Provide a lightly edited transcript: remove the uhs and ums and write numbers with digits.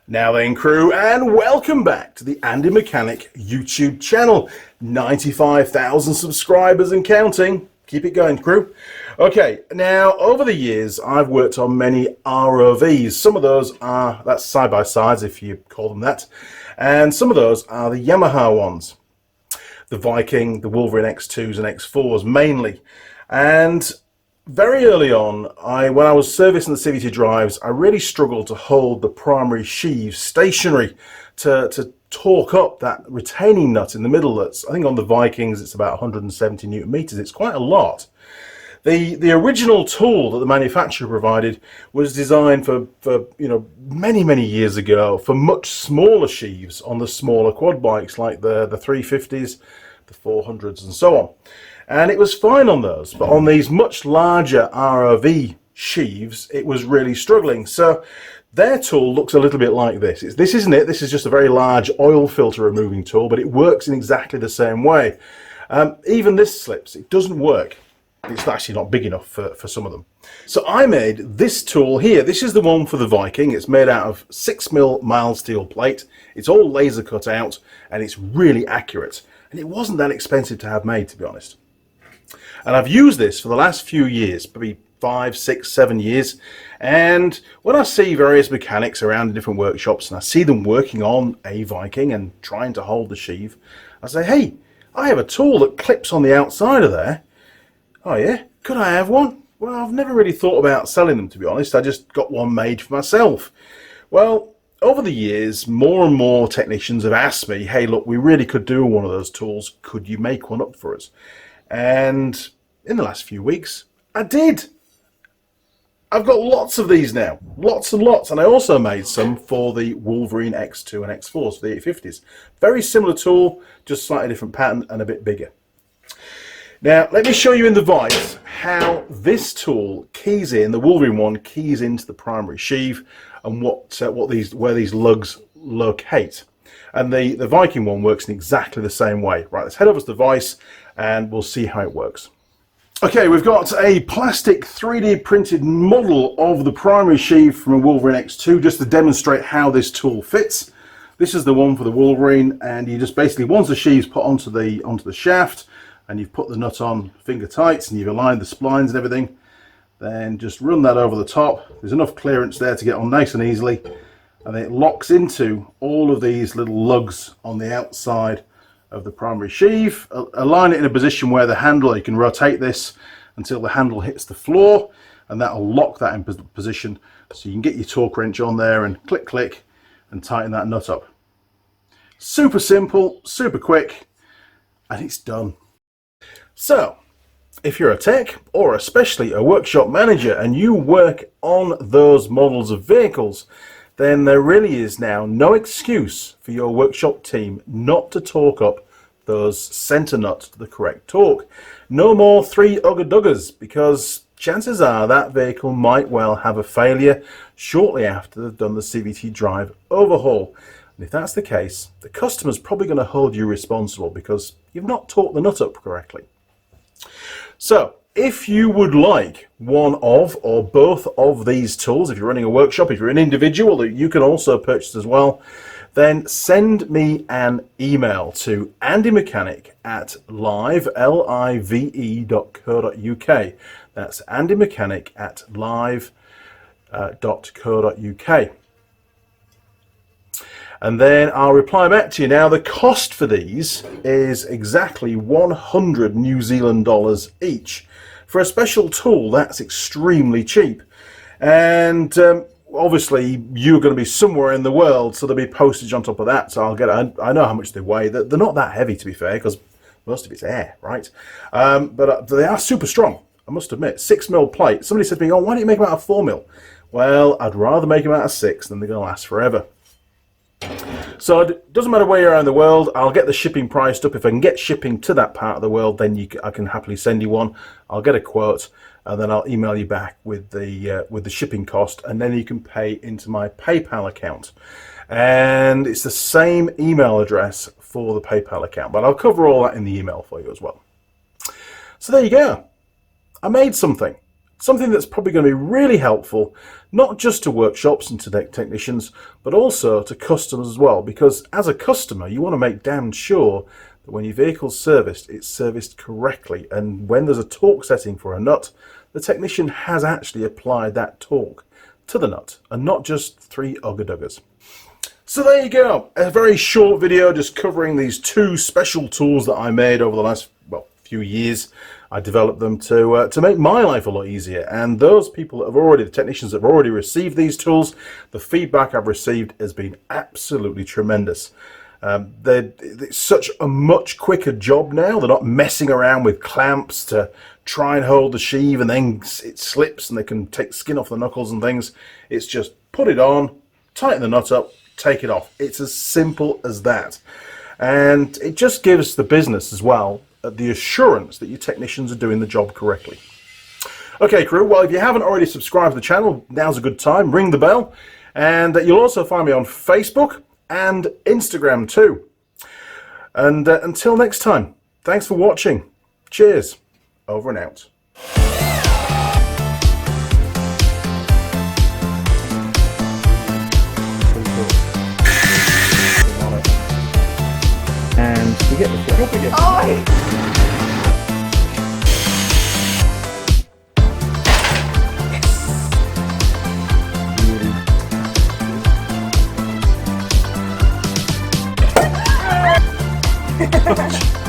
Now then, crew, and welcome back to the Andy Mechanic YouTube channel. 95,000 subscribers and counting. Keep it going, crew. Okay, now over the years I've worked on many ROVs. Some of those are, that's side-by-sides if you call them that, and some of those are the Yamaha ones. The Viking, the Wolverine X2s and X4s mainly. And very early on, when I was servicing the CVT drives, I really struggled to hold the primary sheave stationary to torque up that retaining nut in the middle. That's, I think on the Vikings it's about 170 Newton meters. It's quite a lot. The original tool that the manufacturer provided was designed for many years ago for much smaller sheaves on the smaller quad bikes like the 350s, the 400s and so on. And it was fine on those, but on these much larger ROV sheaves, it was really struggling. So their tool looks a little bit like this. This isn't it. This is just a very large oil filter removing tool, but it works in exactly the same way. Even this slips. It doesn't work. It's actually not big enough for some of them. So I made this tool here. This is the one for the Viking. It's made out of 6mm mild steel plate. It's all laser cut out, and it's really accurate. And it wasn't that expensive to have made, to be honest. And I've used this for the last few years, probably 5, 6, 7 years. And when I see various mechanics around in different workshops and I see them working on a Viking and trying to hold the sheave, I say, hey, I have a tool that clips on the outside of there. Oh yeah, could I have one? Well, I've never really thought about selling them, to be honest. I just got one made for myself. Well, over the years, more and more technicians have asked me, hey, look, we really could do one of those tools. Could you make one up for us? And in the last few weeks, I did. I've got lots of these now, lots and lots. And I also made some for the Wolverine X2 and X4s, for the 850s. Very similar tool, just slightly different pattern and a bit bigger. Now, let me show you in the vise how this tool keys in, the Wolverine one keys into the primary sheave and where these lugs locate. And the Viking one works in exactly the same way. Right, let's head over to the vise and we'll see how it works. Okay, we've got a plastic 3D printed model of the primary sheave from a Wolverine X2 just to demonstrate how this tool fits. This is the one for the Wolverine, and you just basically, once the sheave's put onto the shaft and you've put the nut on finger tights and you've aligned the splines and everything, then just run that over the top. There's enough clearance there to get on nice and easily, and it locks into all of these little lugs on the outside of the primary sheave. Align it in a position where the handle, you can rotate this until the handle hits the floor, and that'll lock that in position so you can get your torque wrench on there and click click and tighten that nut up. Super simple, super quick, and it's done. So if you're a tech or especially a workshop manager and you work on those models of vehicles, then there really is now no excuse for your workshop team not to torque up those center nuts to the correct torque. No more 3 ugga-duggers, because chances are that vehicle might well have a failure shortly after they've done the CVT drive overhaul. And if that's the case, the customer's probably going to hold you responsible because you've not torqued the nut up correctly. So if you would like one of or both of these tools, if you're running a workshop, if you're an individual that you can also purchase as well, then send me an email to andymechanic@live.co.uk. That's andymechanic@live.co.uk. And then I'll reply back to you. Now, the cost for these is exactly 100 New Zealand dollars each. For a special tool, that's extremely cheap. And obviously, you're going to be somewhere in the world, so there'll be postage on top of that. So I know how much they weigh. They're not that heavy, to be fair, because most of it's air, right? But they are super strong, I must admit. 6mm plate. Somebody said to me, oh, why don't you make them out of 4mm? Well, I'd rather make them out of 6 than they're going to last forever. So it doesn't matter where you are in the world, I'll get the shipping priced up. If I can get shipping to that part of the world, then I can happily send you one. I'll get a quote, and then I'll email you back with the shipping cost, and then you can pay into my PayPal account. And it's the same email address for the PayPal account, but I'll cover all that in the email for you as well. So there you go. I made something. something that's probably going to be really helpful, not just to workshops and to technicians, but also to customers as well, because as a customer you want to make damn sure that when your vehicle's serviced, it's serviced correctly, and when there's a torque setting for a nut, the technician has actually applied that torque to the nut and not just 3 ugger-duggers. So there you go, a very short video just covering these 2 special tools that I made over the last, well, few years. I developed them to make my life a lot easier, and those people that have already, the technicians that have already received these tools, the feedback I've received has been absolutely tremendous. It's such a much quicker job now. They're not messing around with clamps to try and hold the sheave and then it slips and they can take skin off the knuckles and things. It's just put it on, tighten the nut up, take it off. It's as simple as that. And it just gives the business as well the assurance that your technicians are doing the job correctly. Okay, crew, well, if you haven't already subscribed to the channel, now's a good time. Ring the bell. And you'll also find me on Facebook and Instagram too. And until next time, thanks for watching. Cheers. Over and out. And you get the flip again. Oh! Yes.